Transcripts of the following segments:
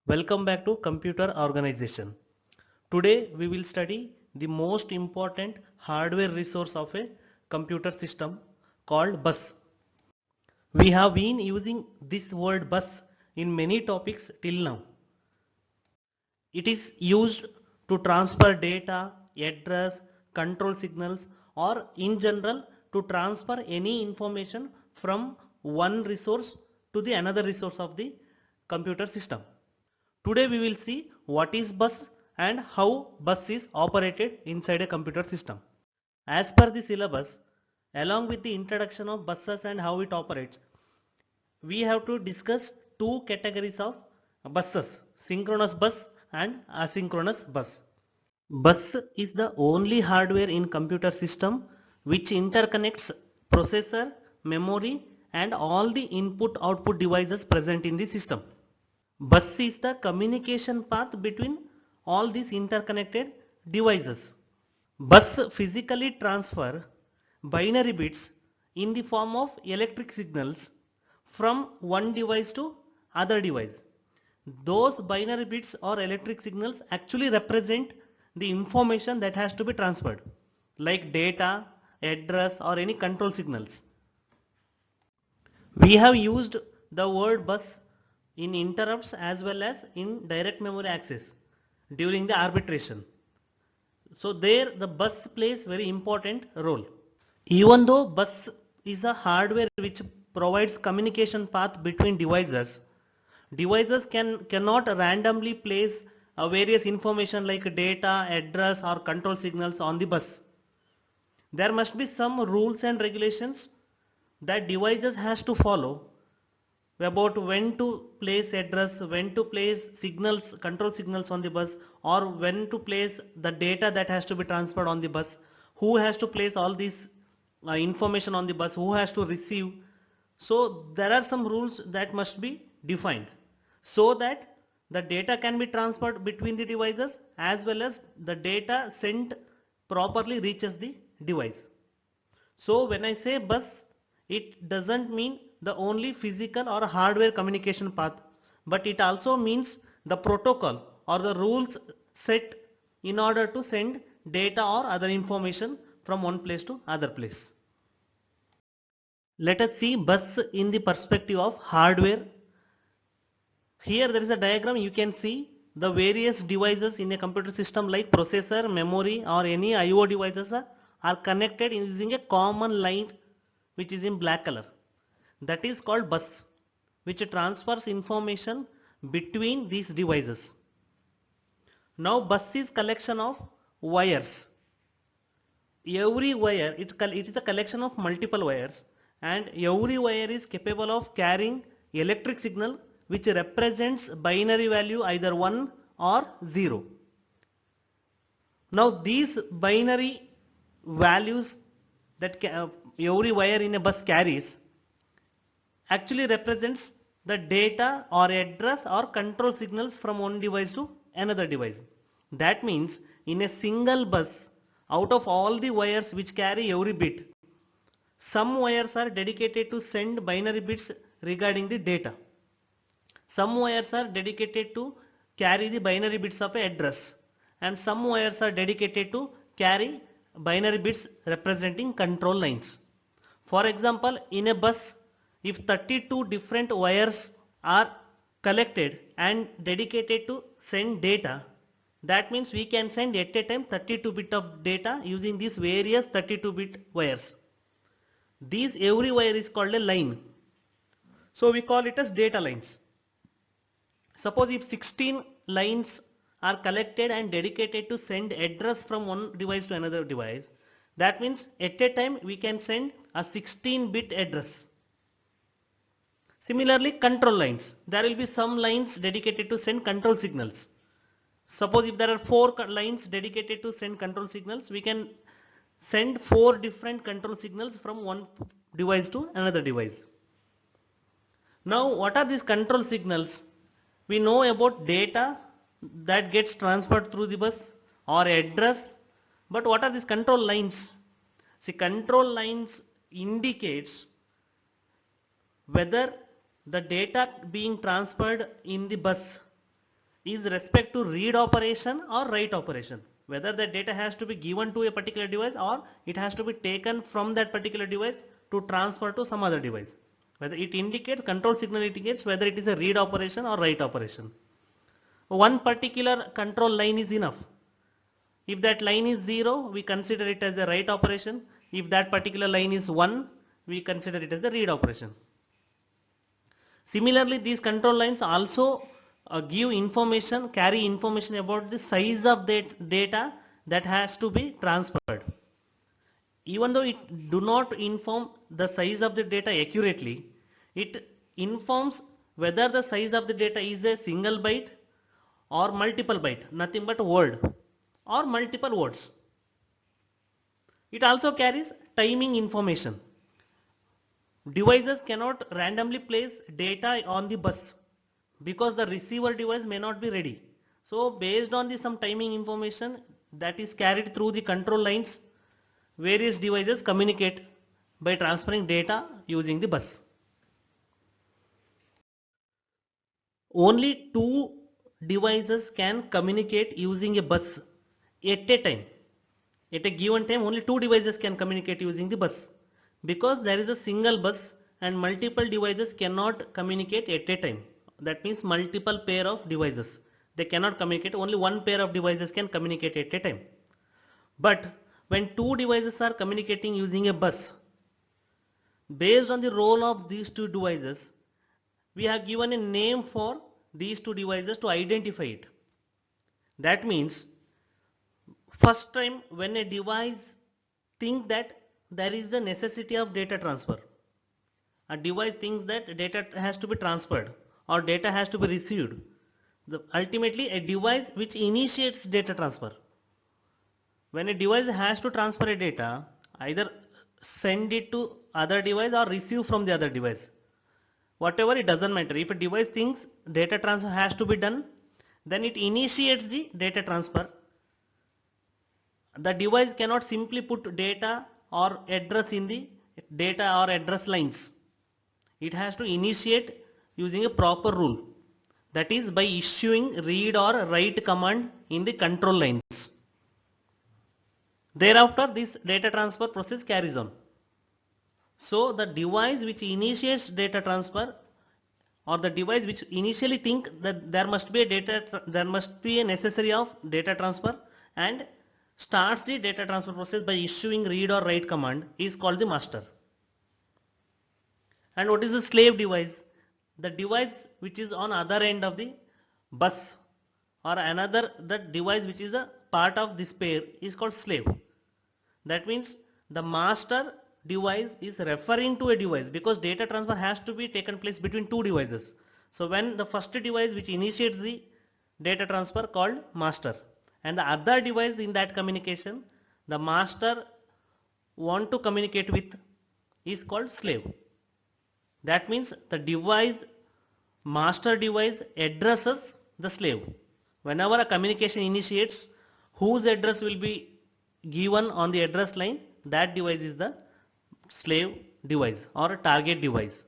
Welcome back to Computer Organization. Today we will study the most important hardware resource of a computer system called bus. We have been using this word bus in many topics till now. It is used to transfer data, address, control signals, or in general to transfer any information from one resource to the another resource of the computer system. Today we will see what is bus and how bus is operated inside a computer system. As per the syllabus, along with the introduction of buses and how it operates, we have to discuss two categories of buses, synchronous bus and asynchronous bus. Bus is the only hardware in computer system which interconnects processor, memory and all the input-output devices present in the system. Bus is the communication path between all these interconnected devices. Bus physically transfer binary bits in the form of electric signals from one device to other device. Those binary bits or electric signals actually represent the information that has to be transferred, like data, address or any control signals. We have used the word bus in interrupts as well as in direct memory access during the arbitration. So there the bus plays very important role. Even though bus is a hardware which provides communication path between devices, devices cannot randomly place various information like data, address or control signals on the bus. There must be some rules and regulations that devices has to follow about when to place address, when to place signals, control signals on the bus, or when to place the data that has to be transferred on the bus, who has to place all this information on the bus, who has to receive. So there are some rules that must be defined so that the data can be transferred between the devices as well as the data sent properly reaches the device. So when I say bus, it doesn't mean the only physical or hardware communication path, but it also means the protocol or the rules set in order to send data or other information from one place to other place. Let us see bus in the perspective of hardware. Here there is a diagram. You can see the various devices in a computer system like processor, memory or any IO devices are connected using a common line which is in black color. That is called bus, which transfers information between these devices. Now bus is collection of wires. Every wire, it is a collection of multiple wires, and every wire is capable of carrying electric signal which represents binary value either 1 or 0. Now these binary values that every wire in a bus carries actually represents the data or address or control signals from one device to another device. That means in a single bus, out of all the wires which carry every bit, some wires are dedicated to send binary bits regarding the data. Some wires are dedicated to carry the binary bits of an address, and some wires are dedicated to carry binary bits representing control lines. For example, in a bus, if 32 different wires are collected and dedicated to send data, that means we can send at a time 32 bit of data using these various 32 bit wires. Every wire is called a line. So we call it as data lines. Suppose if 16 lines are collected and dedicated to send address from one device to another device, that means at a time we can send a 16-bit address. Similarly, control lines. There will be some lines dedicated to send control signals. Suppose if there are 4 lines dedicated to send control signals, we can send 4 different control signals from one device to another device. Now what are these control signals? We know about data that gets transferred through the bus or address, but what are these control lines? See, control lines indicates whether the data being transferred in the bus is respect to read operation or write operation, whether the data has to be given to a particular device or it has to be taken from that particular device to transfer to some other device. Whether it indicates, control signal indicates whether it is a read operation or write operation. One particular control line is enough. If that line is 0, we consider it as a write operation. If that particular line is 1, we consider it as a read operation. Similarly, these control lines also give information, carry information about the size of the data that has to be transferred. Even though it do not inform the size of the data accurately, it informs whether the size of the data is a single byte or multiple byte, nothing but word, or multiple words. It also carries timing information. Devices cannot randomly place data on the bus because the receiver device may not be ready. So based on some timing information that is carried through the control lines, various devices communicate by transferring data using the bus. Only two devices can communicate using a bus at a time. At a given time, only two devices can communicate using the bus, because there is a single bus and multiple devices cannot communicate at a time. That means multiple pair of devices. They cannot communicate, only one pair of devices can communicate at a time. But when two devices are communicating using a bus, based on the role of these two devices, we have given a name for these two devices to identify it. That means first time when a device thinks that there is the necessity of data transfer, a device thinks that data has to be transferred or data has to be received, ultimately a device which initiates data transfer. When a device has to transfer a data, either send it to other device or receive from the other device. Whatever, it doesn't matter. If a device thinks data transfer has to be done, then it initiates the data transfer. The device cannot simply put data or address in the data or address lines. It has to initiate using a proper rule, that is by issuing read or write command in the control lines. Thereafter, this data transfer process carries on. So the device which initiates data transfer, or the device which initially think that there must be a necessary of data transfer and starts the data transfer process by issuing read or write command, is called the master. And what is the slave device? The device which is on other end of the bus, or the device which is a part of this pair, is called slave. That means the master device is referring to a device, because data transfer has to be taken place between two devices. So when the first device which initiates the data transfer called master, and the other device in that communication the master want to communicate with is called slave. That means the device, master device, addresses the slave. Whenever a communication initiates, whose address will be given on the address line, that device is the slave device or a target device.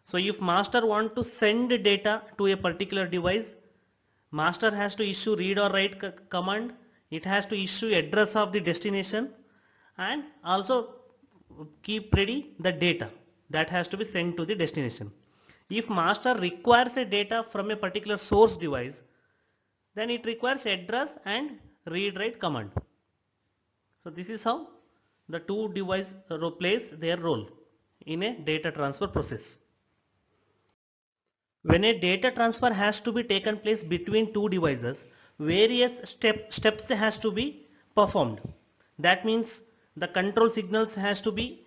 So if master want to send data to a particular device, master has to issue read or write command, it has to issue address of the destination, and also keep ready the data that has to be sent to the destination. If master requires a data from a particular source device, then it requires address and read write command. So this is how the two devices plays their role in a data transfer process. When a data transfer has to be taken place between two devices, various steps has to be performed. That means the control signals has to be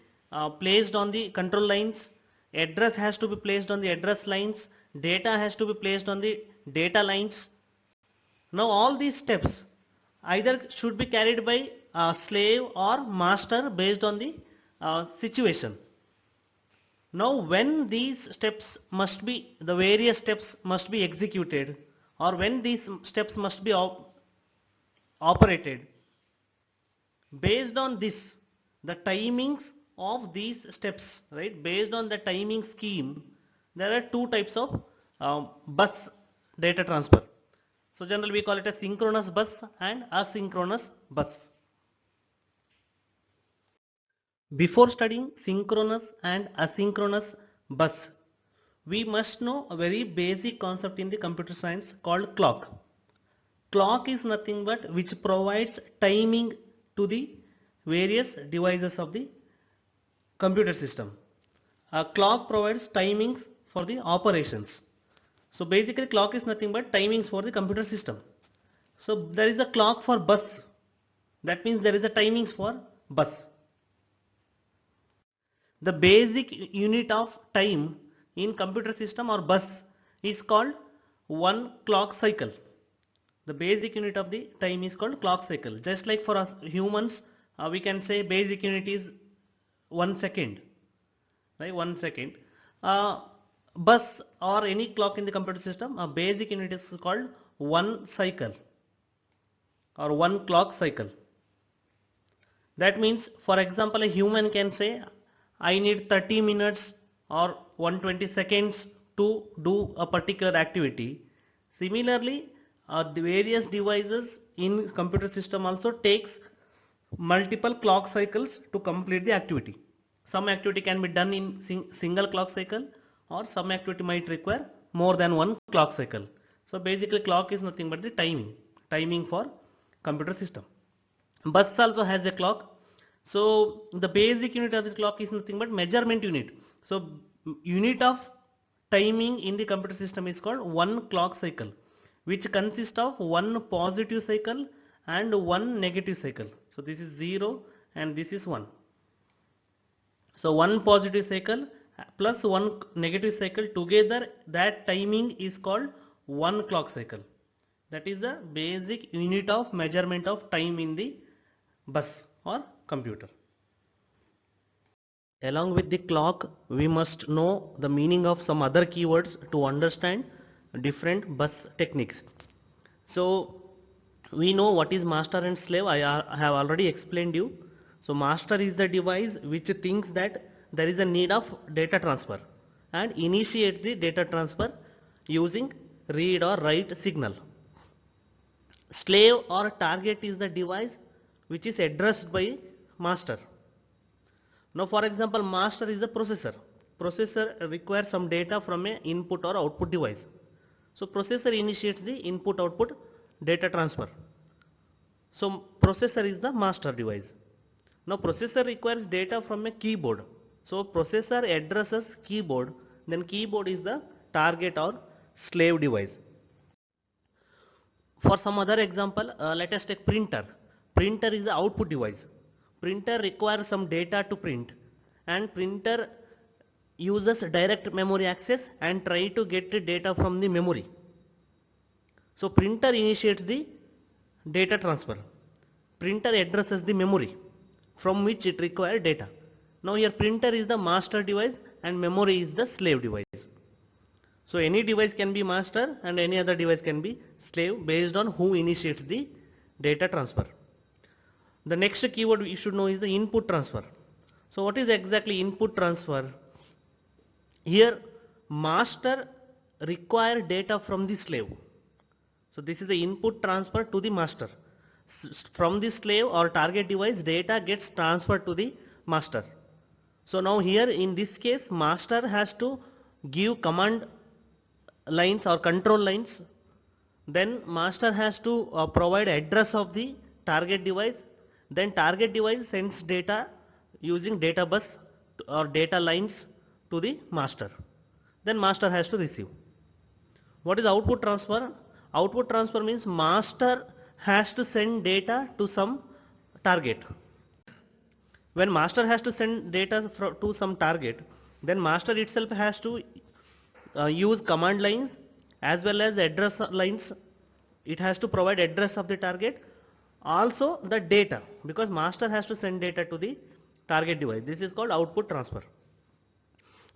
placed on the control lines, address has to be placed on the address lines, data has to be placed on the data lines. Now all these steps either should be carried by slave or master based on the situation. Now when these steps must be, the various steps must be executed, or when these steps must be operated, based on this, the timings of these steps, right, based on the timing scheme, there are two types of bus data transfer. So generally we call it a synchronous bus and asynchronous bus. Before studying synchronous and asynchronous bus, we must know a very basic concept in the computer science called clock. Clock is nothing but which provides timing to the various devices of the computer system. A clock provides timings for the operations. So basically clock is nothing but timings for the computer system. So there is a clock for bus. That means there is a timings for bus. The basic unit of time in computer system or bus is called one clock cycle. The basic unit of the time is called clock cycle. Just like for us humans, we can say basic unit is 1 second, right? 1 second. Bus or any clock in the computer system, a basic unit is called one cycle or one clock cycle. That means, for example, a human can say, I need 30 minutes or 120 seconds to do a particular activity. Similarly, the various devices in computer system also takes multiple clock cycles to complete the activity. Some activity can be done in single clock cycle, or some activity might require more than one clock cycle. So basically clock is nothing but the timing for computer system. Bus also has a clock. So the basic unit of the clock is nothing but measurement unit. So unit of timing in the computer system is called one clock cycle, which consists of one positive cycle and one negative cycle. So this is 0 and this is 1. So one positive cycle plus one negative cycle together, that timing is called one clock cycle. That is the basic unit of measurement of time in the bus or computer. Along with the clock, we must know the meaning of some other keywords to understand different bus techniques. So we know what is master and slave. I have already explained you. So master is the device which thinks that there is a need of data transfer and initiate the data transfer using read or write signal. Slave or target is the device which is addressed by master. Now for example, master is the processor. Processor requires some data from an input or output device. So processor initiates the input output data transfer. So processor is the master device. Now processor requires data from a keyboard. So processor addresses keyboard, then keyboard is the target or slave device. For some other example, let us take printer. Printer is the output device. Printer requires some data to print, and printer uses direct memory access and try to get the data from the memory. So printer initiates the data transfer. Printer addresses the memory from which it requires data. Now here printer is the master device and memory is the slave device. So any device can be master and any other device can be slave based on who initiates the data transfer. The next keyword we should know is the input transfer. So what is exactly input transfer? Here master require data from the slave. So this is the input transfer to the master. From the slave or target device, data gets transferred to the master. So now here in this case, master has to give command lines or control lines. Then master has to provide address of the target device. Then target device sends data using data bus or data lines to the master. Then master has to receive. What is output transfer? Output transfer means master has to send data to some target. When master has to send data to some target, then master itself has to use command lines as well as address lines. It has to provide address of the target, also the data, because master has to send data to the target device. This is called output transfer.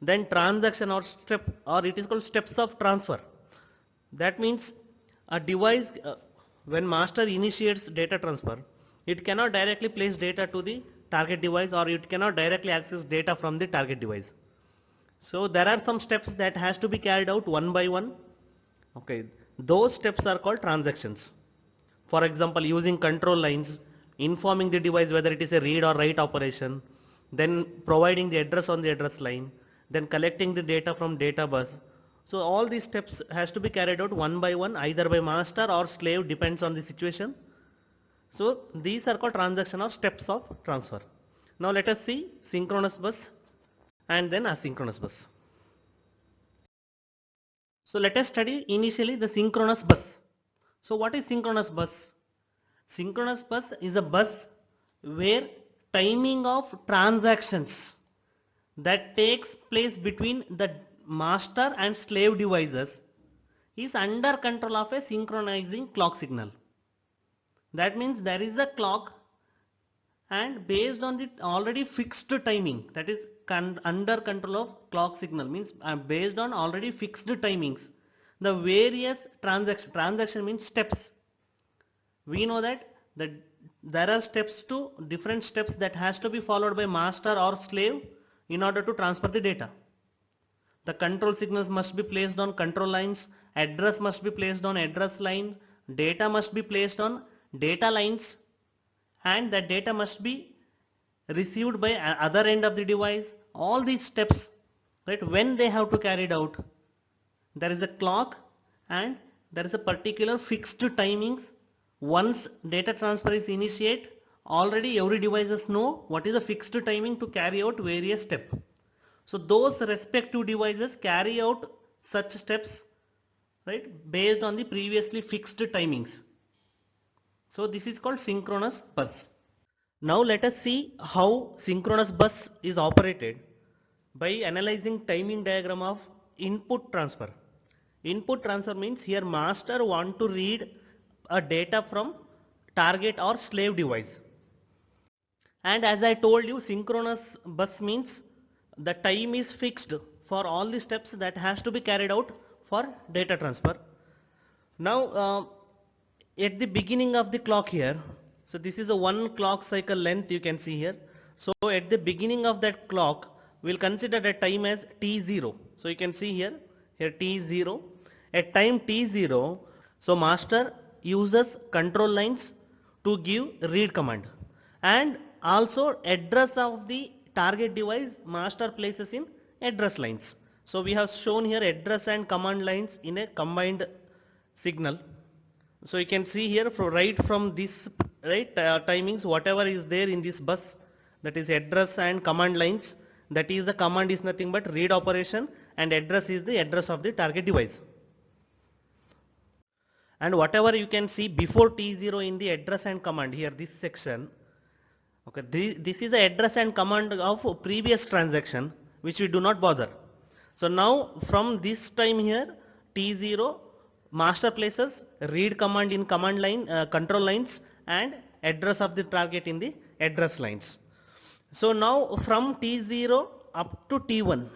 Then transaction or step, or it is called steps of transfer. That means a device, when master initiates data transfer, it cannot directly place data to the target device, or it cannot directly access data from the target device. So there are some steps that has to be carried out one by one. Okay, those steps are called transactions. For example, using control lines, informing the device whether it is a read or write operation, then providing the address on the address line, then collecting the data from data bus. So all these steps has to be carried out one by one, either by master or slave, depends on the situation. So these are called transaction or steps of transfer. Now let us see synchronous bus and then asynchronous bus. So let us study initially the synchronous bus. So what is synchronous bus? Synchronous bus is a bus where timing of transactions that takes place between the master and slave devices is under control of a synchronizing clock signal. That means there is a clock, and based on the already fixed timing, that is under control of clock signal, means based on already fixed timings, the various transaction means steps. We know that there are different steps that has to be followed by master or slave in order to transfer the data. The control signals must be placed on control lines, address must be placed on address lines, data must be placed on data lines, and that data must be received by other end of the device. All these steps, right, when they have to carried out, there is a clock and there is a particular fixed timings. Once data transfer is initiated, already every devices know what is the fixed timing to carry out various steps. So those respective devices carry out such steps, right, based on the previously fixed timings. So this is called synchronous bus. Now let us see how synchronous bus is operated by analyzing timing diagram of input transfer. Input transfer means here master want to read a data from target or slave device. And as I told you, synchronous bus means the time is fixed for all the steps that has to be carried out for data transfer. Now at the beginning of the clock here, so this is a one clock cycle length you can see here. So at the beginning of that clock, we'll consider that time as T0. So you can see here T0. At time T0, so master uses control lines to give read command, and also address of the target device master places in address lines. So we have shown here address and command lines in a combined signal. So you can see here from this timings, whatever is there in this bus, that is address and command lines, that is the command is nothing but read operation, and address is the address of the target device. And whatever you can see before T0 in the address and command, here this section, okay, this is the address and command of previous transaction, which we do not bother. So now from this time here T0, master places read command in command line, control lines, and address of the target in the address lines. So now from T0 up to T1,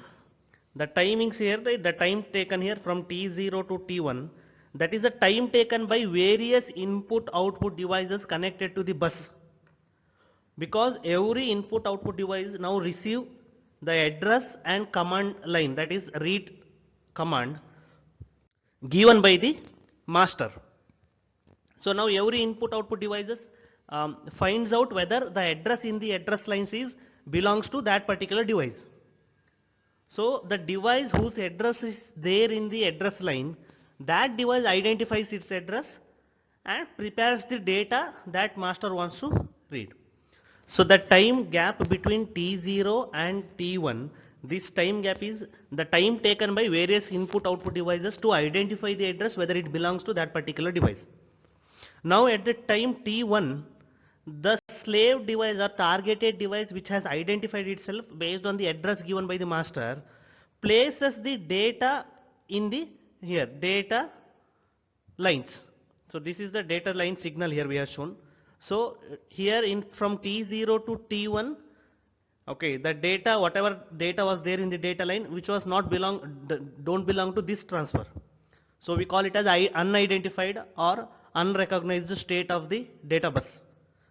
the timings here, the time taken here from T0 to T1, that is the time taken by various input output devices connected to the bus. Because every input output device now receive the address and command line, that is read command, given by the master. So now every input output devices finds out whether the address in the address lines belongs to that particular device. So the device whose address is there in the address line, that device identifies its address and prepares the data that master wants to read. So the time gap between T0 and T1, this time gap is the time taken by various input output devices to identify the address whether it belongs to that particular device. Now at the time T1, the slave device or targeted device which has identified itself based on the address given by the master places the data in the data lines. So this is the data line signal here we have shown. So here from T0 to T1, Okay, the data, whatever data was there in the data line, which was not don't belong to this transfer. So we call it as unidentified or unrecognized state of the data bus.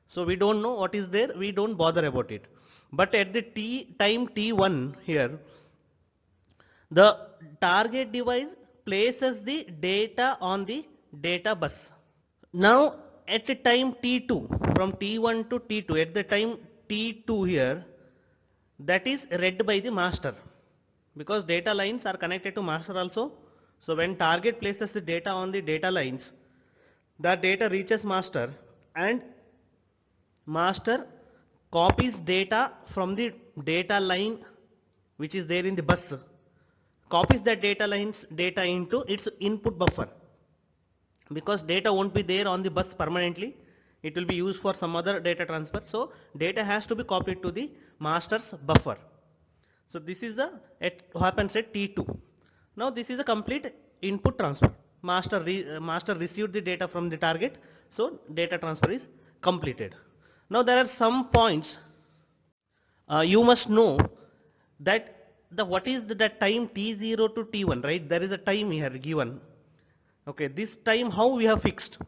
So we don't know what is there, we don't bother about it. But at the time t1 here, the target device places the data on the data bus. Now at the time t2, from t1 to t2, at the time t2 here, that is read by the master, because data lines are connected to master also. So when target places the data on the data lines, that data reaches master, and master copies data from the data line which is there in the bus, copies that data lines data into its input buffer, because data won't be there on the bus permanently, it will be used for some other data transfer. So data has to be copied to the master's buffer. So this is happens at T2. Now this is a complete input transfer. Master received the data from the target, so data transfer is completed. Now there are some points you must know, that what is the time T0 to T1, right? There is a time here given. Okay, this time how we have fixed?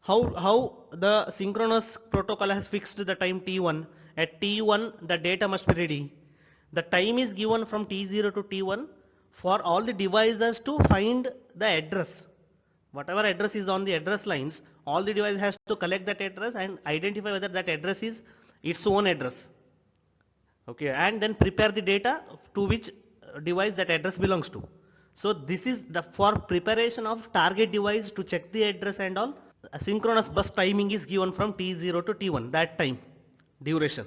How the synchronous protocol has fixed the time T1. At T1 the data must be ready. The time is given from T0 to T1 for all the devices to find the address. Whatever address is on the address lines, all the device has to collect that address and identify whether that address is its own address. Okay, and then prepare the data to which device that address belongs to. So this is for preparation of target device to check the address and all. A synchronous bus timing is given from T0 to T1, that time duration.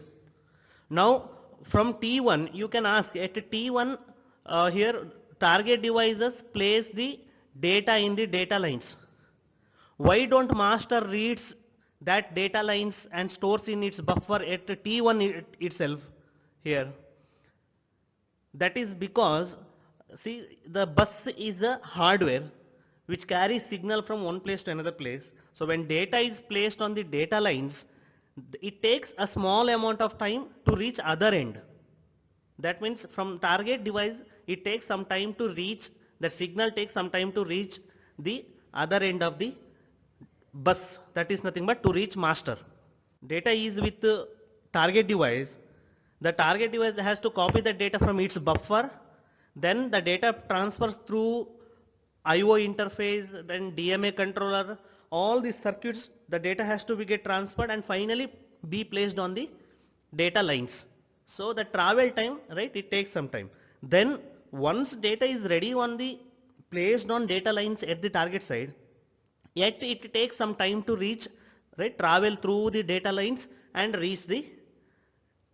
Now from T1 you can ask, at T1 here target devices place the data in the data lines. Why don't master reads that data lines and stores in its buffer at T1 itself here? That is because, see, the bus is a hardware which carries signal from one place to another place. So when data is placed on the data lines, it takes a small amount of time to reach other end. That means from target device it takes some time to reach, the signal takes some time to reach the other end of the bus, that is nothing but to reach master. Data is with the target device, the target device has to copy the data from its buffer, then the data transfers through IO interface, then DMA controller, all these circuits, the data has to get transferred and finally be placed on the data lines. So the travel time, right, it takes some time. Then once data is ready on the placed on data lines at the target side, yet it takes some time to reach, right, travel through the data lines and reach the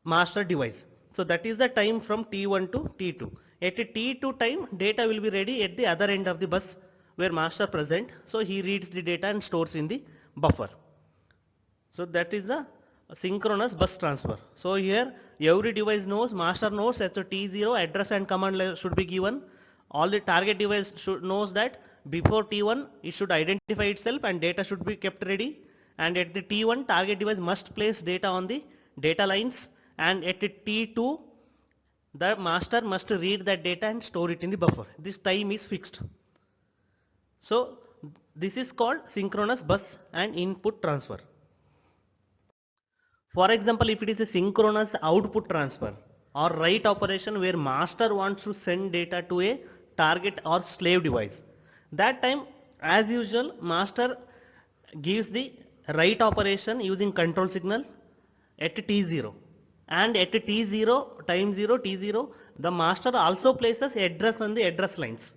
master device. So that is the time from T1 to T2. At T2 time, data will be ready at the other end of the bus where master present. So he reads the data and stores in the buffer. So that is the synchronous bus transfer. So here every device knows, master knows that the T0 address and command should be given. All the target device knows that before T1 it should identify itself and data should be kept ready. And at the T1 target device must place data on the data lines, and at T2 the master must read that data and store it in the buffer. This time is fixed. So this is called synchronous bus and input transfer. For example, if it is a synchronous output transfer or write operation where master wants to send data to a target or slave device, that time as usual master gives the write operation using control signal at T0, and at T0 time 0 T0 the master also places address on the address lines.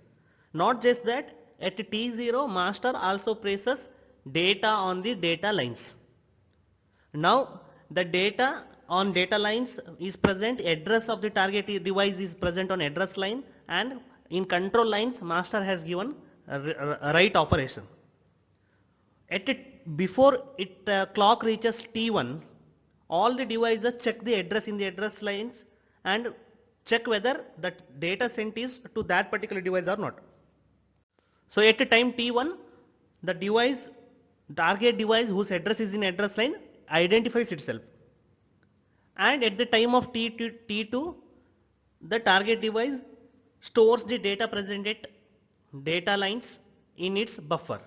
Not just that, at T0 master also places data on the data lines. Now the data on data lines is present, address of the target device is present on address line, and in control lines master has given a write operation. Before clock reaches T1, all the devices check the address in the address lines and check whether the data sent is to that particular device or not. So at the time T1, the device, target device whose address is in address line identifies itself, and at the time of T2, the target device stores the data present at data lines in its buffer.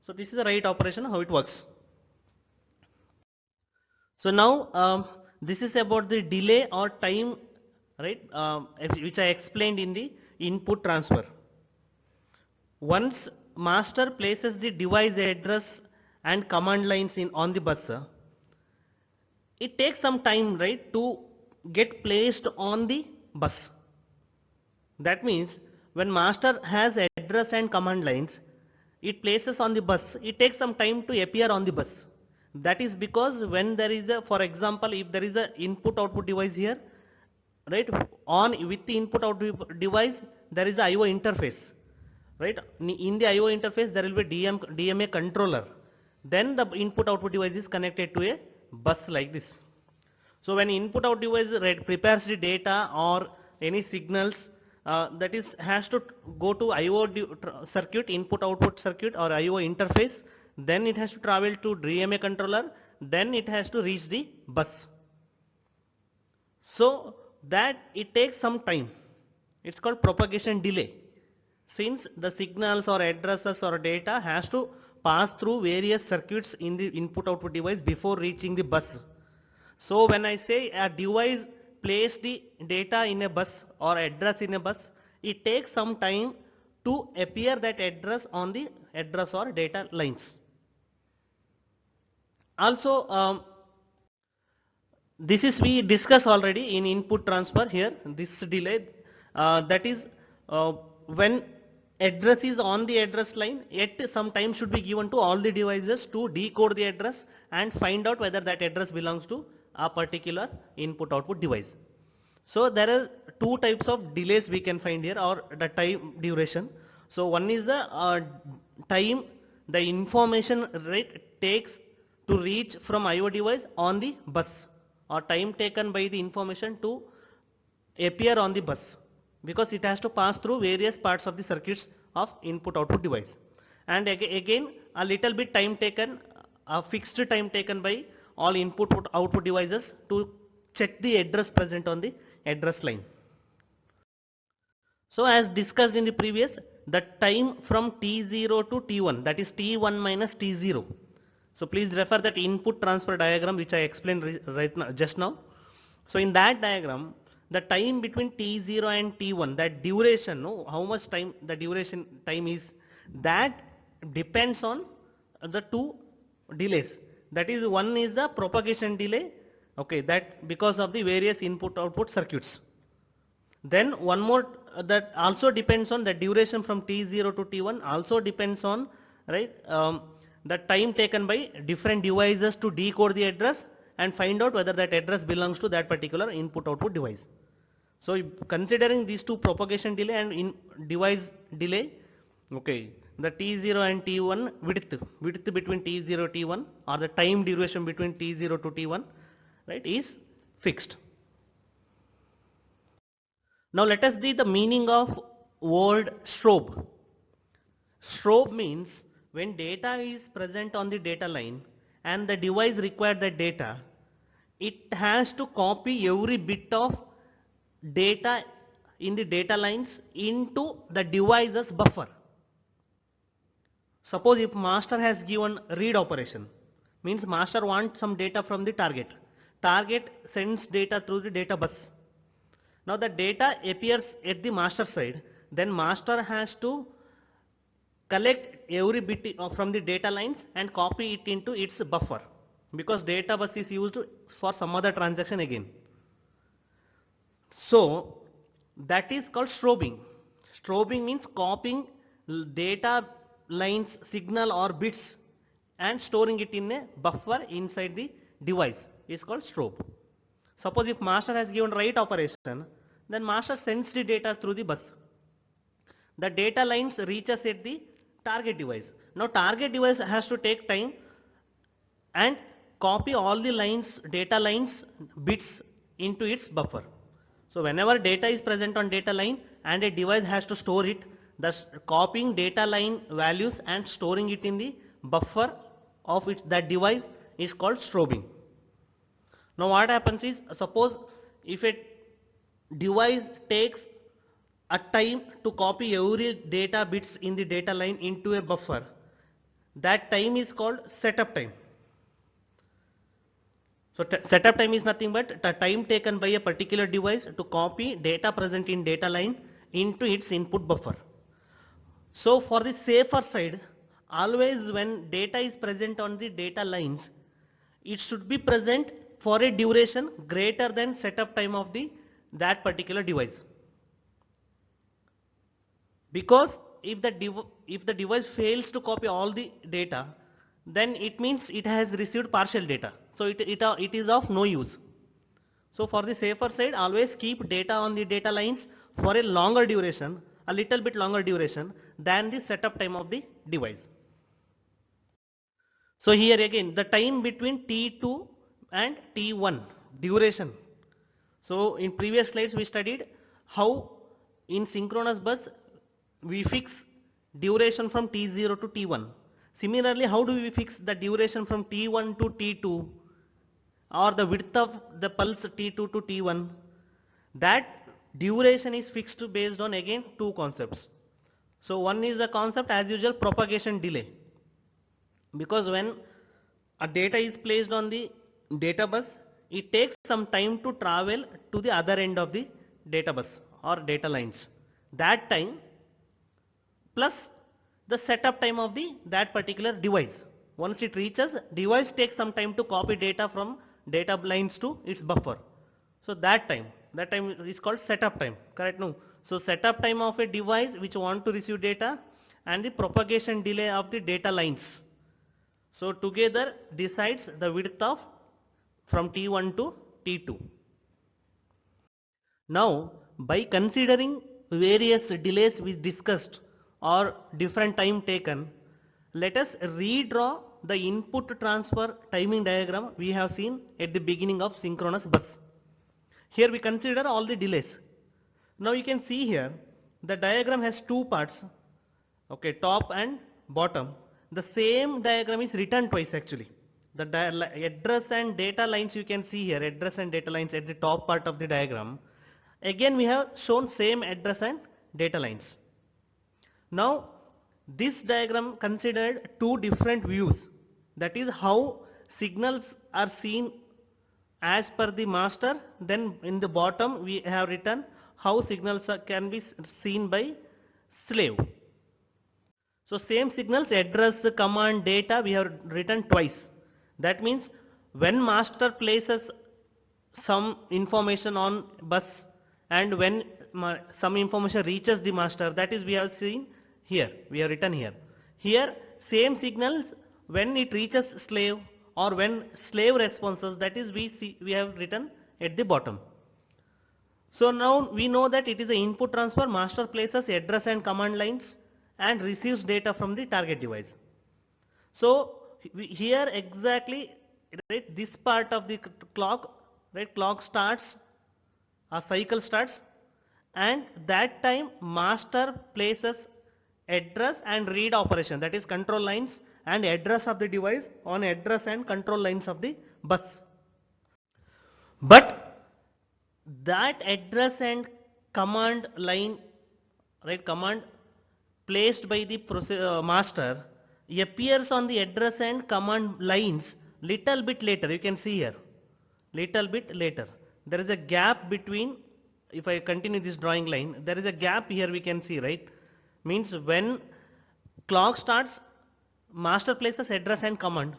So this is the write operation, how it works. So now this is about the delay or time, right, which I explained in the input transfer. Once master places the device address and command lines on the bus, it takes some time, right, to get placed on the bus. That means when master has address and command lines, it places on the bus, it takes some time to appear on the bus. That is because when there is a, for example, if there is a input output device here, right, on with the input output device, there is a IO interface, right. In the IO interface, there will be DMA controller. Then the input output device is connected to a bus like this. So when input out device prepares the data or any signals, that is has to go to IO circuit, input output circuit or IO interface, then it has to travel to DMA controller, then it has to reach the bus. So that it takes some time. It's called propagation delay. Since the signals or addresses or data has to pass through various circuits in the input output device before reaching the bus. So when I say a device place the data in a bus or address in a bus, it takes some time to appear that address on the address or data lines. Also, this is we discussed already in input transfer here, this delay, that is when address is on the address line, yet some time should be given to all the devices to decode the address and find out whether that address belongs to a particular input output device. So there are two types of delays we can find here, or the time duration. So one is the time the information rate takes to reach from IO device on the bus, or time taken by the information to appear on the bus, because it has to pass through various parts of the circuits of input output device. And again a little bit time taken, a fixed time taken by all input output devices to check the address present on the address line. So as discussed in the previous, the time from T0 to T1, that is T1 minus T0. So please refer that input transfer diagram which I explained right now, just now. So in that diagram, the time between T0 and T1, that duration, no, how much time the duration time is, that depends on the two delays. That is, one is the propagation delay, okay, that because of the various input output circuits. Then one more that also depends on the duration from T0 to T1, also depends on, right, the time taken by different devices to decode the address and find out whether that address belongs to that particular input output device. So considering these two, propagation delay and device delay, okay, the T0 and T1 width between T0 and T1, or the time duration between T0 to T1, right, is fixed. Now let us see the meaning of word strobe. Strobe means when data is present on the data line and the device requires that data, it has to copy every bit of data in the data lines into the device's buffer. Suppose if master has given read operation, means master wants some data from the target. Target sends data through the data bus. Now the data appears at the master side, then master has to collect every bit from the data lines and copy it into its buffer, because data bus is used for some other transaction again. So that is called strobing. Strobing means copying data lines, signal or bits and storing it in a buffer inside the device is called strobe. Suppose if master has given write operation, then master sends the data through the bus. The data lines reaches at the target device. Now target device has to take time and copy all the lines, data lines, bits into its buffer. So whenever data is present on data line and a device has to store it, thus copying data line values and storing it in the buffer of that device is called strobing. Now what happens is, suppose if a device takes a time to copy every data bits in the data line into a buffer, that time is called setup time. So setup time is nothing but the time taken by a particular device to copy data present in data line into its input buffer. So for the safer side, always when data is present on the data lines, it should be present for a duration greater than setup time of that particular device. Because if the device fails to copy all the data, then it means it has received partial data. So it is of no use. So for the safer side, always keep data on the data lines for a longer duration, a little bit longer duration than the setup time of the device. So here again, the time between T2 and T1 duration. So in previous slides we studied how in synchronous bus we fix duration from T0 to T1. Similarly, how do we fix the duration from T1 to T2 or the width of the pulse T2 to T1? That duration is fixed based on again two concepts. So one is the concept as usual, propagation delay. Because when a data is placed on the data bus, it takes some time to travel to the other end of the data bus or data lines. That time plus the setup time of that particular device. Once it reaches, device takes some time to copy data from data lines to its buffer. So that time is called setup time, correct? No. So setup time of a device which want to receive data and the propagation delay of the data lines. So together decides the width of from T1 to T2. Now by considering various delays we discussed or different time taken, let us redraw the input transfer timing diagram we have seen at the beginning of synchronous bus. Here we consider all the delays. Now you can see here the diagram has two parts, okay, top and bottom. The same diagram is written twice actually. The address and data lines you can see here, address and data lines at the top part of the diagram. Again we have shown same address and data lines. Now this diagram considered two different views, that is how signals are seen as per the master, then in the bottom we have written how signals can be seen by slave. So same signals, address, command, data we have written twice. That means when master places some information on bus and when some information reaches the master, that is we have seen here, we have written here. Here same signals when it reaches slave or when slave responses, that is we have written at the bottom. So now we know that it is an input transfer, master places address and command lines and receives data from the target device. So here exactly, right, this part of the clock, right, clock starts, a cycle starts, and that time master places address and read operation, that is control lines and address of the device on address and control lines of the bus. But that address and command line, right, command placed by the master appears on the address and command lines little bit later. You can see here, little bit later. There is a gap between, if I continue this drawing line, there is a gap here we can see, right? Means when clock starts, master places address and command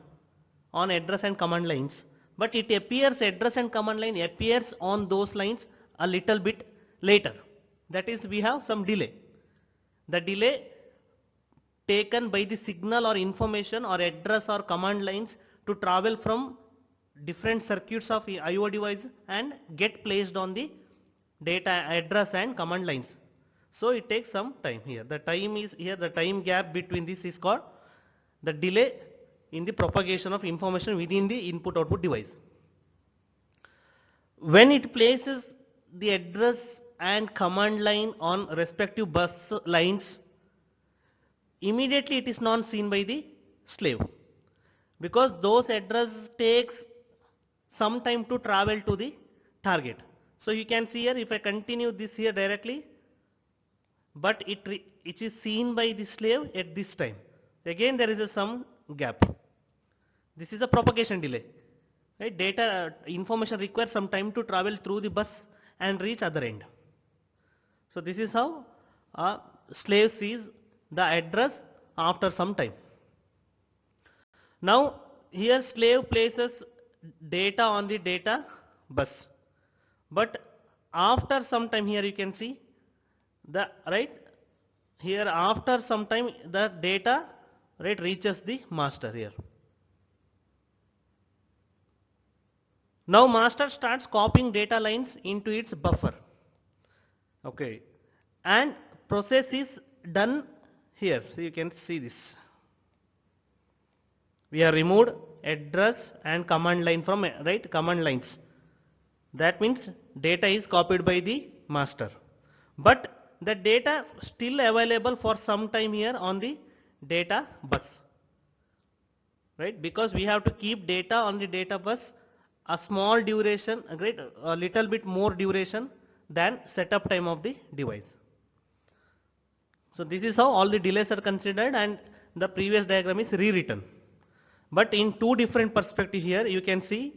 on address and command lines, but it appears, address and command line appears on those lines a little bit later. That is we have some delay. The delay taken by the signal or information or address or command lines to travel from different circuits of IO device and get placed on the data address and command lines. So it takes some time here. The time is here, the time gap between this is called the delay in the propagation of information within the input output device. When it places the address and command line on respective bus lines, immediately it is not seen by the slave, because those address takes some time to travel to the target. So you can see here, if I continue this here directly, but it is seen by the slave at this time. Again there is some gap. This is a propagation delay. Right? Data information requires some time to travel through the bus and reach other end. So this is how a slave sees the address after some time. Now here slave places data on the data bus, but after some time, here you can see the here after some time the data reaches the master here. Now master starts copying data lines into its buffer. Okay, and process is done here. So you can see this. We have removed address and command line from command lines. That means data is copied by the master, but the data still available for some time here on the data bus, right? Because we have to keep data on the data bus a small duration, a little bit more duration than setup time of the device. So this is how all the delays are considered, and the previous diagram is rewritten. But in two different perspectives here you can see.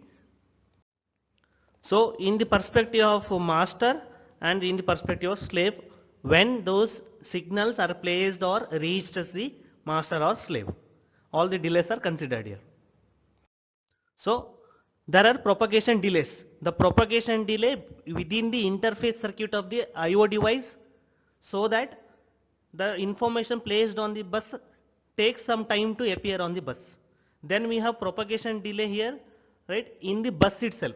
So in the perspective of master and in the perspective of slave, when those signals are placed or reached as the master or slave, all the delays are considered here. So there are propagation delays. The propagation delay within the interface circuit of the IO device, so that the information placed on the bus takes some time to appear on the bus. Then we have propagation delay here, right, in the bus itself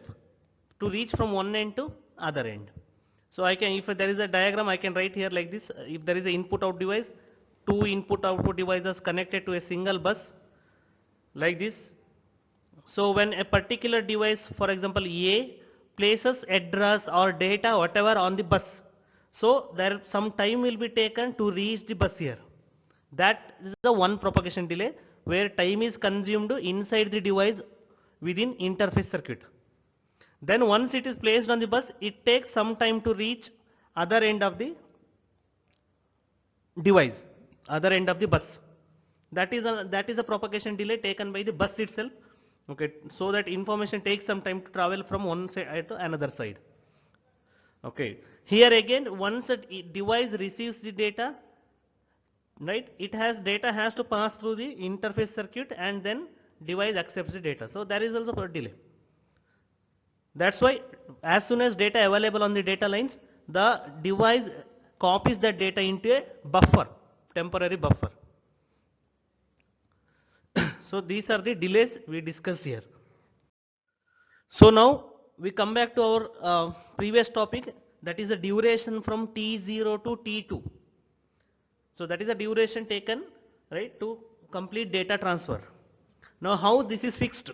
to reach from one end to other end. So I can, if there is a diagram, I can write here like this. If there is an input out device, two input output devices connected to a single bus like this. So when a particular device, for example A, places address or data whatever on the bus, so there some time will be taken to reach the bus here. That is the one propagation delay, where time is consumed inside the device within interface circuit. Then once it is placed on the bus, it takes some time to reach other end of the device, other end of the bus. That is a propagation delay taken by the bus itself. Okay, so that information takes some time to travel from one side to another side. Okay, here again, once a device receives the data, right, data has to pass through the interface circuit and then device accepts the data. So there is also a delay. That's why as soon as data available on the data lines, the device copies that data into a buffer, temporary buffer. So these are the delays we discussed here. So now we come back to our previous topic, that is the duration from T0 to T2. So that is the duration taken, right, to complete data transfer. Now how this is fixed,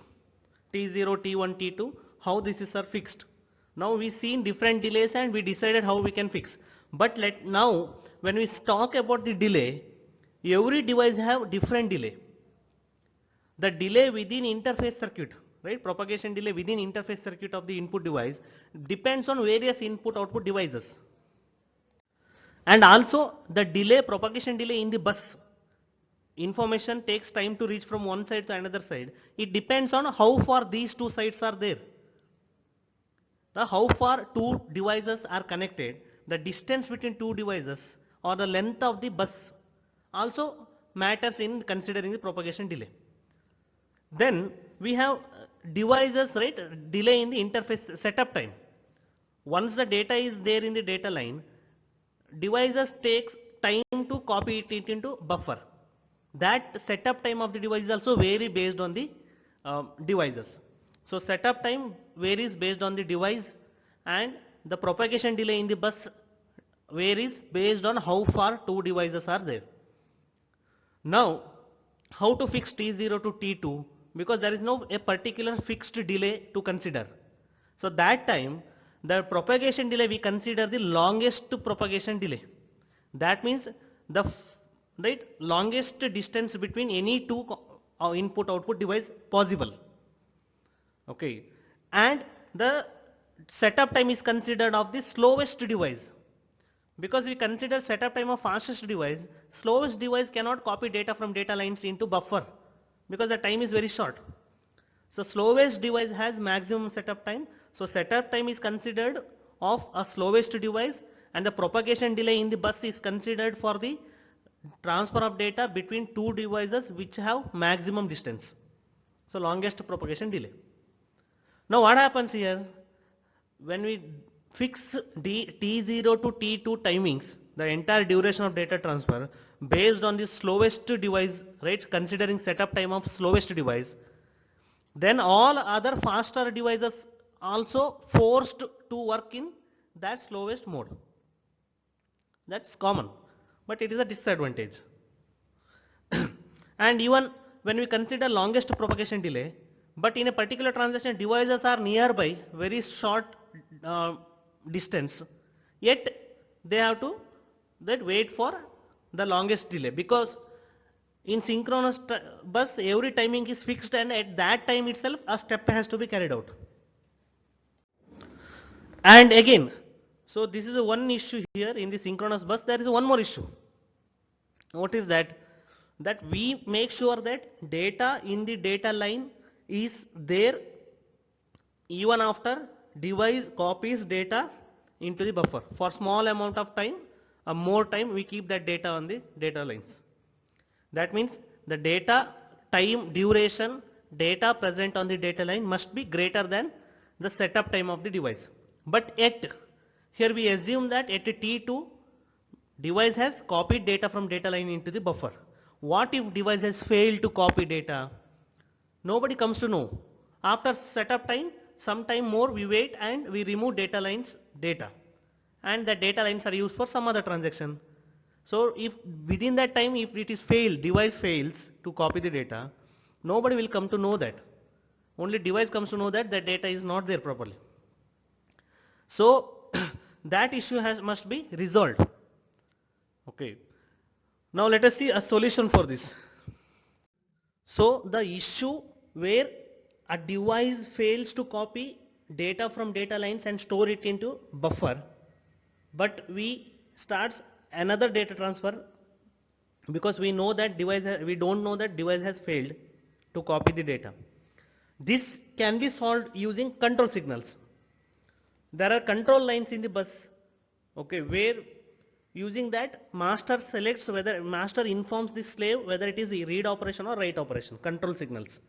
T0, T1, T2, how this is fixed. Now we seen different delays and we decided how we can fix. But now when we talk about the delay, every device have different delay. The delay within interface circuit, right, propagation delay within interface circuit of the input device depends on various input output devices. And also the delay, propagation delay in the bus, information takes time to reach from one side to another side. It depends on how far these two sides are there. Now how far two devices are connected, the distance between two devices or the length of the bus also matters in considering the propagation delay. Then we have devices, right, delay in the interface setup time. Once the data is there in the data line, devices takes time to copy it into buffer. That setup time of the device is also vary based on the devices. So setup time varies based on the device, and the propagation delay in the bus varies based on how far two devices are there. Now how to fix T0 to T2, because there is no a particular fixed delay to consider. So that time the propagation delay we consider the longest propagation delay. That means the longest distance between any two input output device possible. Okay, and the setup time is considered of the slowest device. Because we consider setup time of fastest device, slowest device cannot copy data from data lines into buffer because the time is very short. So slowest device has maximum setup time. So setup time is considered of a slowest device, and the propagation delay in the bus is considered for the transfer of data between two devices which have maximum distance. So longest propagation delay. Now what happens here? When we fix T0 to T2 timings, the entire duration of data transfer based on the slowest device, right, considering setup time of slowest device, then all other faster devices also forced to work in that slowest mode. That's common, but it is a disadvantage. And even when we consider longest propagation delay, but in a particular transaction devices are nearby, very short distance, yet they have to wait for the longest delay, because in synchronous bus every timing is fixed, and at that time itself a step has to be carried out. And again, so this is one issue here in the synchronous bus. There is one more issue. What is that? That we make sure that data in the data line is there even after device copies data into the buffer. For small amount of time, a more time we keep that data on the data lines. That means the data time duration data present on the data line must be greater than the setup time of the device. But yet here we assume that at T2 device has copied data from data line into the buffer. What if device has failed to copy data? Nobody comes to know. After setup time, some time more we wait and we remove data lines data, and the data lines are used for some other transaction. So if within that time, if it is failed, device fails to copy the data, nobody will come to know that. Only device comes to know that the data is not there properly. So that issue must be resolved. Okay. Now let us see a solution for this. So the issue where a device fails to copy data from data lines and store it into buffer, but we starts another data transfer because we know that we don't know that device has failed to copy the data. This can be solved using control signals. There are control lines in the bus, okay, where using that master selects whether master informs the slave whether it is a read operation or write operation, control signals.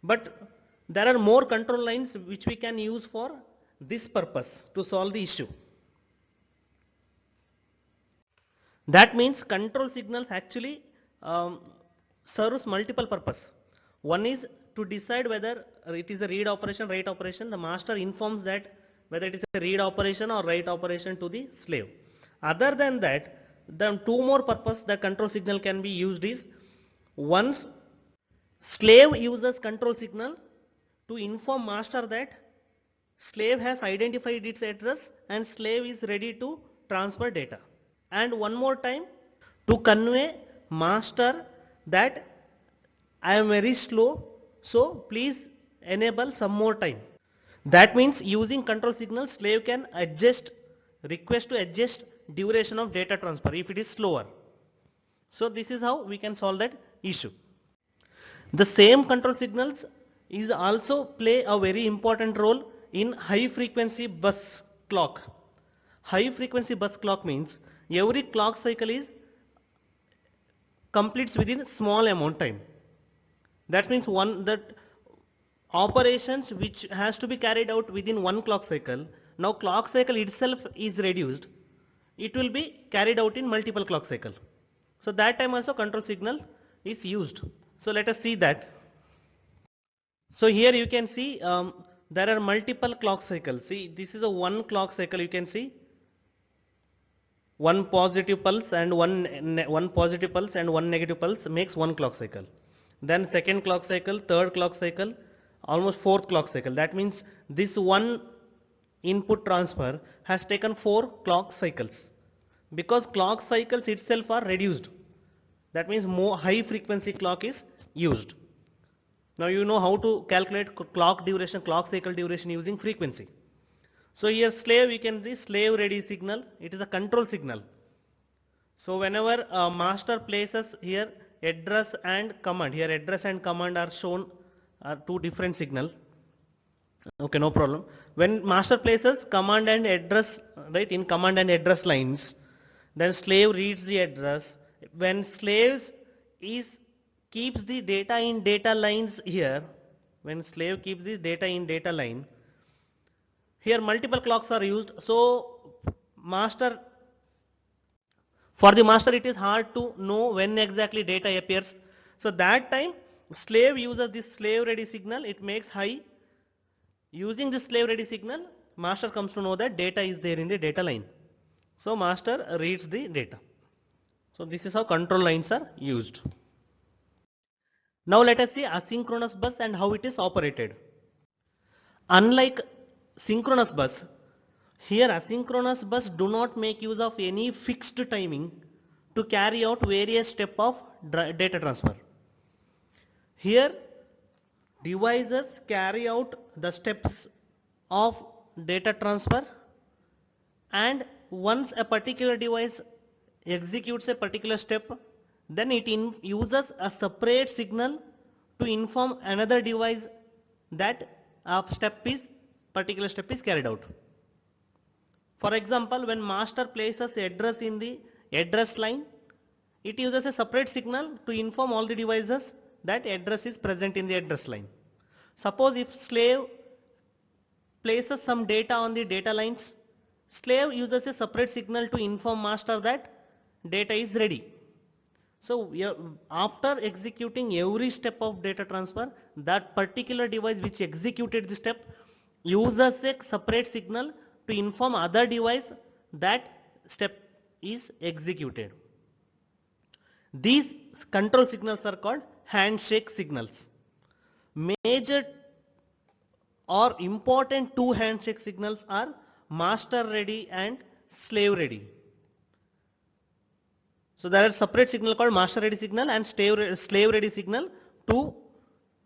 But there are more control lines which we can use for this purpose to solve the issue. That means control signals actually serves multiple purpose. One is to decide whether it is a read operation, write operation. The master informs that whether it is a read operation or write operation to the slave. Other than that, the two more purpose that control signal can be used is, once slave uses control signal to inform master that slave has identified its address and slave is ready to transfer data. And one more time to convey master that I am very slow, so please enable some more time. That means using control signal, slave can request to adjust duration of data transfer if it is slower. So this is how we can solve that issue. The same control signals is also play a very important role in high frequency bus clock. High frequency bus clock means every clock cycle is completes within small amount time. That means that operations which has to be carried out within one clock cycle, now clock cycle itself is reduced, it will be carried out in multiple clock cycle. So that time also control signal is used. So let us see that. So here you can see there are multiple clock cycles. See, this is a one clock cycle. You can see one positive pulse and one positive pulse and one negative pulse makes one clock cycle. Then second clock cycle, third clock cycle, almost fourth clock cycle. That means this one input transfer has taken 4 clock cycles, because clock cycles itself are reduced. That means more high frequency clock is used. Now you know how to calculate clock duration, clock cycle duration using frequency. So here slave, you can see slave ready signal, it is a control signal. So whenever master places here address and command, here address and command are shown, are two different signals. Okay, no problem. When master places command and address, right, in command and address lines, then slave reads the address. When slaves is keeps the data in data lines here, when slave keeps the data in data line, here multiple clocks are used. So master, for the master it is hard to know when exactly data appears. So that time slave uses this slave ready signal, it makes high. Using this slave ready signal, master comes to know that data is there in the data line. So master reads the data. So this is how control lines are used. Now let us see asynchronous bus and how it is operated. Unlike synchronous bus, here asynchronous bus do not make use of any fixed timing to carry out various steps of data transfer. Here devices carry out the steps of data transfer, and once a particular device executes a particular step, then it uses a separate signal to inform another device that a particular step is carried out. For example, when master places address in the address line, it uses a separate signal to inform all the devices that address is present in the address line. Suppose if slave places some data on the data lines, slave uses a separate signal to inform master that data is ready. So after executing every step of data transfer, that particular device which executed the step uses a separate signal to inform other device that step is executed. These control signals are called handshake signals. Major or important two handshake signals are master ready and slave ready. So there are separate signal called master ready signal and slave ready signal to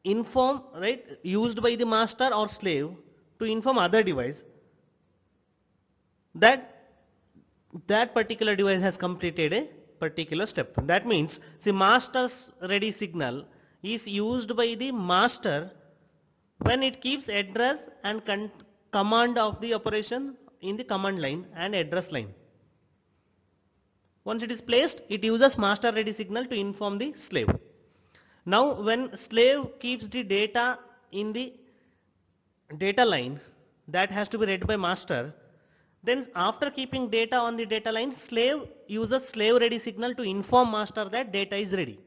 inform, right, used by the master or slave to inform other device that that particular device has completed a particular step. That means the master's ready signal is used by the master when it keeps address and command of the operation in the command line and address line. Once it is placed, it uses master ready signal to inform the slave. Now when slave keeps the data in the data line that has to be read by master, then after keeping data on the data line, slave uses slave ready signal to inform master that data is ready.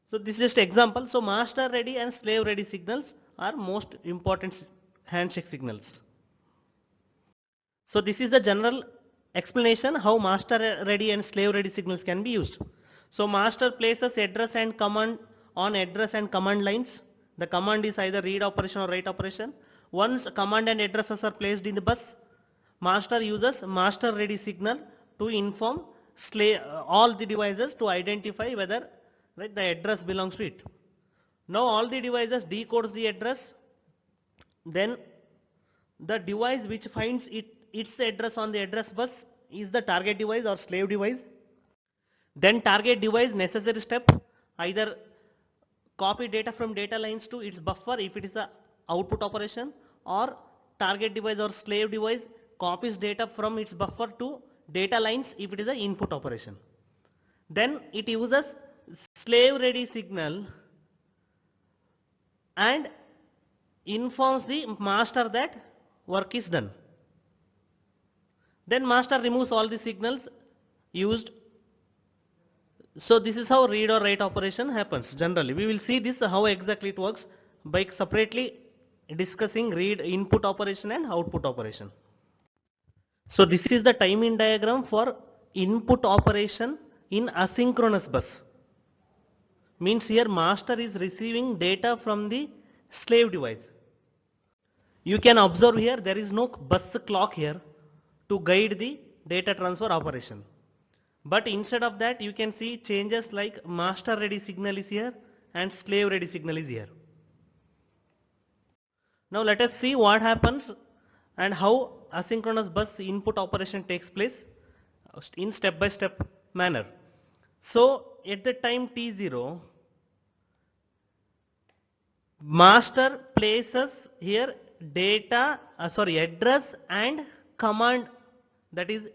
So this is just example. So master ready and slave ready signals are most important handshake signals. So this is the general explanation how master ready and slave ready signals can be used. So master places address and command on address and command lines. The command is either read operation or write operation. Once command and addresses are placed in the bus, master uses master ready signal to inform all the devices to identify whether, right, the address belongs to it. Now all the devices decodes the address, then the device which finds its address on the address bus is the target device or slave device. Then target device necessary step, either copy data from data lines to its buffer if it is a output operation, or target device or slave device copies data from its buffer to data lines if it is an input operation. Then it uses slave ready signal and informs the master that work is done. Then master removes all the signals used. So this is how read or write operation happens generally. We will see this how exactly it works by separately discussing read input operation and output operation. So this is the timing diagram for input operation in asynchronous bus. Means here master is receiving data from the slave device. You can observe here there is no bus clock here to guide the data transfer operation. But instead of that you can see changes like master ready signal is here and slave ready signal is here. Now let us see what happens and how asynchronous bus input operation takes place in step by step manner. So at the time t0, master places here address and command, that is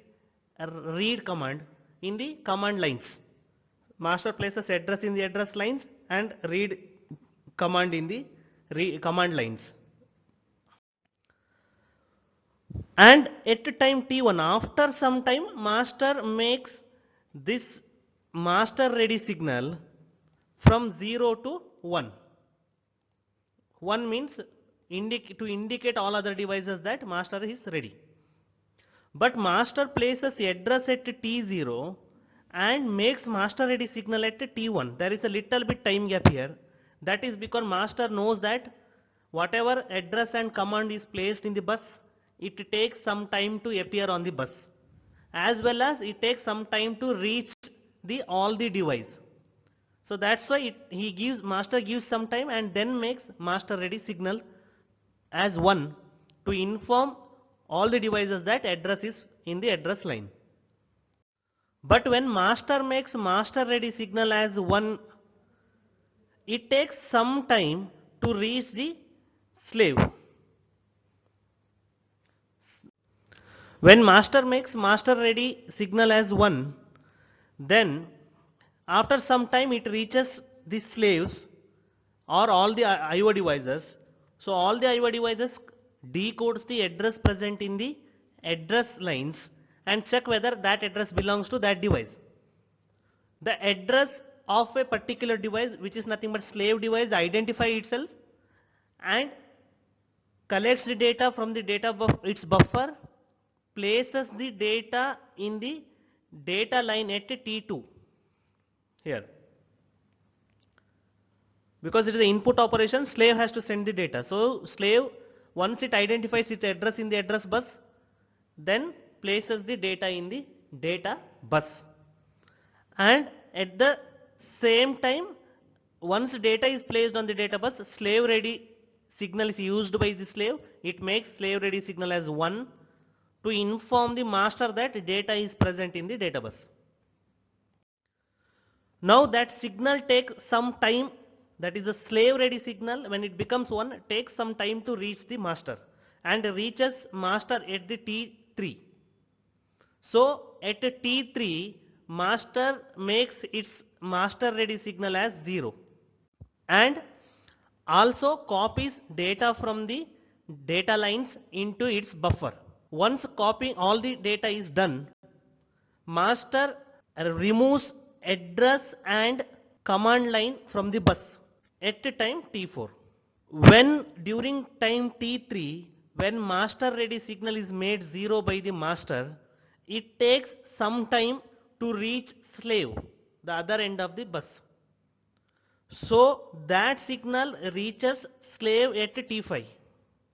read command in the command lines. Master places address in the address lines and read command in the command lines. And at time t1, after some time, master makes this master ready signal from 0 to 1. 1 means to indicate all other devices that master is ready. But master places address at t0 and makes master ready signal at t1. There is a little bit time gap here. That is because master knows that whatever address and command is placed in the bus, it takes some time to appear on the bus, as well as it takes some time to reach all the device. So that's why master gives some time and then makes master ready signal as 1 to inform all the devices that address is in the address line. But when master makes master ready signal as 1, it takes some time to reach the slave. When master makes master ready signal as 1, then after some time it reaches the slaves or all the IO devices. So all the IO devices decodes the address present in the address lines and check whether that address belongs to that device. The address of a particular device, which is nothing but slave device, identify itself and collects the data from the its buffer, places the data in the data line at t2 here. Because it is an input operation, slave has to send the data. So slave, once it identifies its address in the address bus, then places the data in the data bus. And at the same time, once data is placed on the data bus, slave ready signal is used by the slave. It makes slave ready signal as 1 to inform the master that data is present in the data bus. Now that signal takes some time, that is the slave ready signal, when it becomes 1, takes some time to reach the master and reaches master at the T3. So at T3, master makes its master ready signal as 0 and also copies data from the data lines into its buffer. Once copying all the data is done, master removes address and command line from the bus at time t4. When during time t3, when master ready signal is made 0 by the master, it takes some time to reach slave, the other end of the bus. So that signal reaches slave at t5.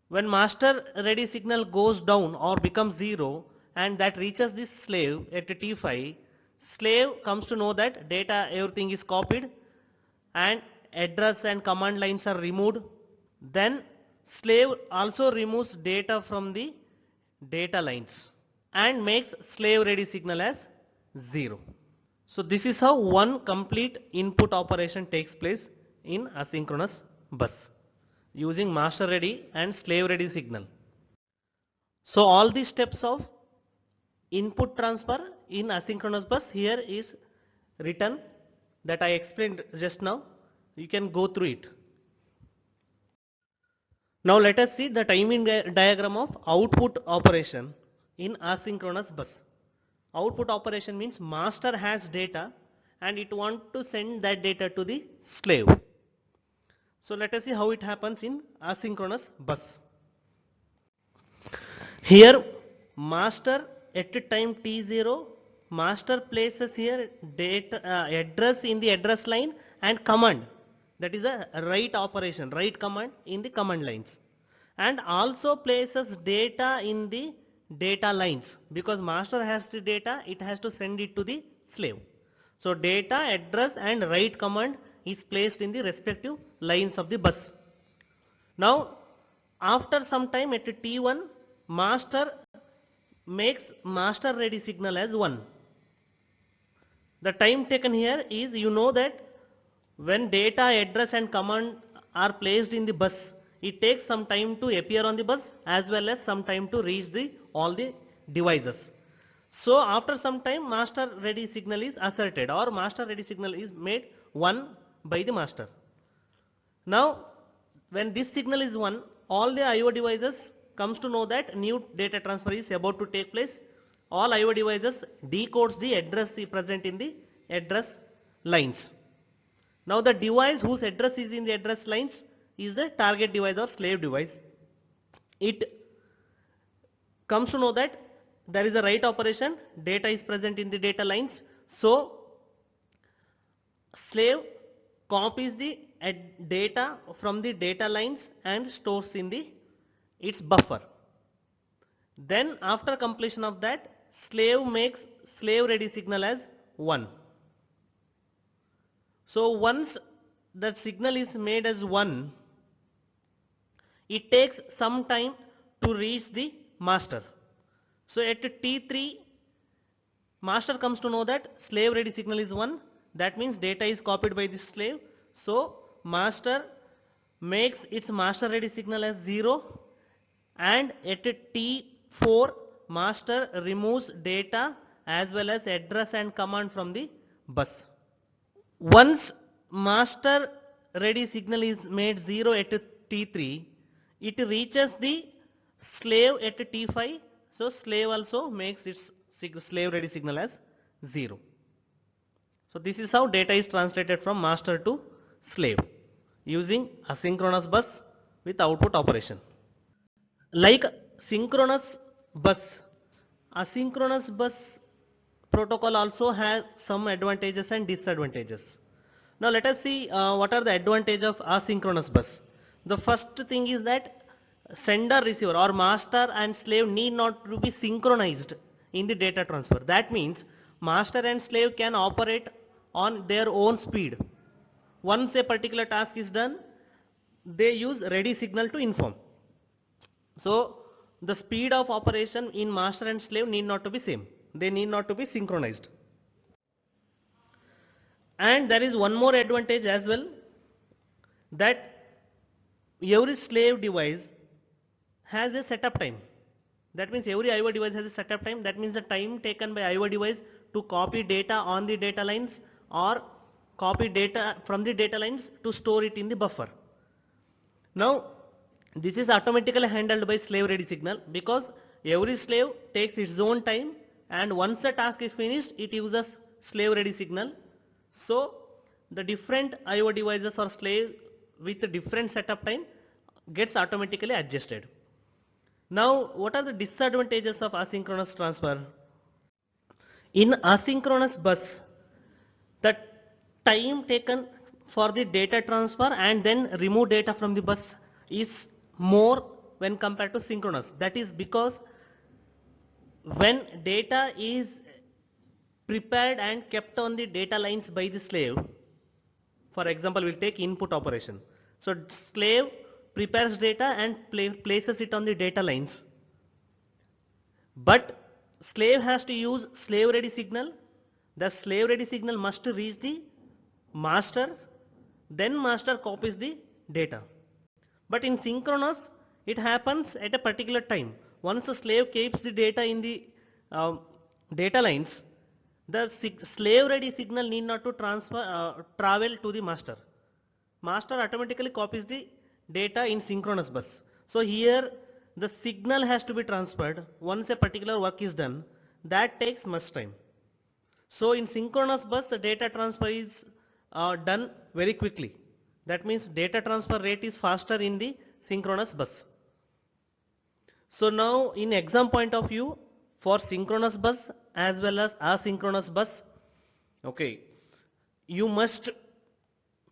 When master ready signal goes down or becomes 0 and that reaches this slave at t5, slave comes to know that data, everything is copied and address and command lines are removed. Then slave also removes data from the data lines and makes slave ready signal as 0. So this is how one complete input operation takes place in asynchronous bus using master ready and slave ready signal. So all the steps of input transfer in asynchronous bus here is written that I explained just now. You can go through it. Now let us see the timing diagram of output operation in asynchronous bus. Output operation means master has data and it wants to send that data to the slave. So let us see how it happens in asynchronous bus. Here master at time t0, master places here data address in the address line and command, that is a write operation, write command in the command lines, and also places data in the data lines. Because master has the data, it has to send it to the slave. So data, address and write command is placed in the respective lines of the bus. Now, after some time at T1, master makes master ready signal as 1. The time taken here is, you know that when data, address and command are placed in the bus, it takes some time to appear on the bus as well as some time to reach all the devices. So after some time, master ready signal is asserted, or master ready signal is made 1 by the master. Now when this signal is 1, all the IO devices comes to know that new data transfer is about to take place. All IO devices decodes the address present in the address lines. Now the device whose address is in the address lines is the target device or slave device. It comes to know that there is a write operation, data is present in the data lines. So slave copies the data from the data lines and stores in its buffer. Then after completion of that, slave makes slave ready signal as 1. So once that signal is made as 1, it takes some time to reach the master. So at T3, master comes to know that slave ready signal is 1. That means data is copied by the slave. So master makes its master ready signal as 0, and at T4, master removes data as well as address and command from the bus. Once master ready signal is made 0 at T3, it reaches the slave at T5. So slave also makes its slave ready signal as 0. So this is how data is translated from master to slave using asynchronous bus with output operation. Like synchronous bus, asynchronous bus protocol also has some advantages and disadvantages. Now let us see what are the advantages of asynchronous bus. The first thing is that sender receiver or master and slave need not to be synchronized in the data transfer. That means master and slave can operate on their own speed. Once a particular task is done, they use ready signal to inform. So the speed of operation in master and slave need not to be same. They need not to be synchronized. And there is one more advantage as well, that every slave device has a setup time. That means every IO device has a setup time. That means the time taken by IO device to copy data on the data lines or copy data from the data lines to store it in the buffer. Now this is automatically handled by slave ready signal, because every slave takes its own time, and once the task is finished, it uses slave ready signal. So the different IO devices or slave with different setup time gets automatically adjusted. Now what are the disadvantages of asynchronous transfer? In asynchronous bus, the time taken for the data transfer and then remove data from the bus is more when compared to synchronous. That is because when data is prepared and kept on the data lines by the slave, for example, we'll take input operation. So slave prepares data and places it on the data lines. But slave has to use slave ready signal. The slave ready signal must reach the master, then master copies the data. But in synchronous, it happens at a particular time. Once the slave keeps the data in the data lines, the slave ready signal need not to travel to the master. Master automatically copies the data in synchronous bus. So here the signal has to be transferred once a particular work is done. That takes much time. So in synchronous bus, the data transfer is done very quickly. That means data transfer rate is faster in the synchronous bus. So now in exam point of view, for synchronous bus as well as asynchronous bus, okay, you must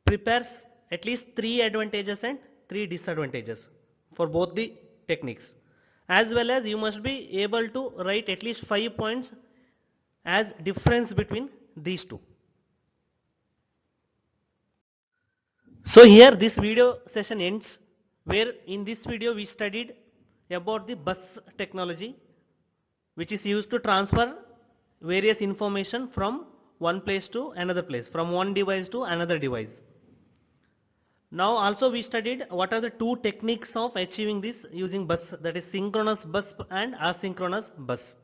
prepare at least 3 advantages and 3 disadvantages for both the techniques. As well as you must be able to write at least 5 points as difference between these two. So here this video session ends, where in this video we studied about the bus technology, which is used to transfer various information from one place to another place, from one device to another device. Now also we studied what are the two techniques of achieving this using bus, that is synchronous bus and asynchronous bus.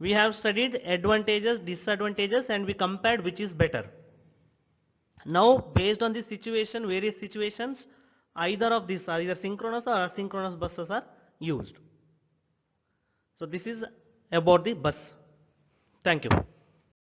We have studied advantages, disadvantages, and we compared which is better. Now based on this situation, various situations, either of these, either synchronous or asynchronous buses are used. So this is about the bus. Thank you.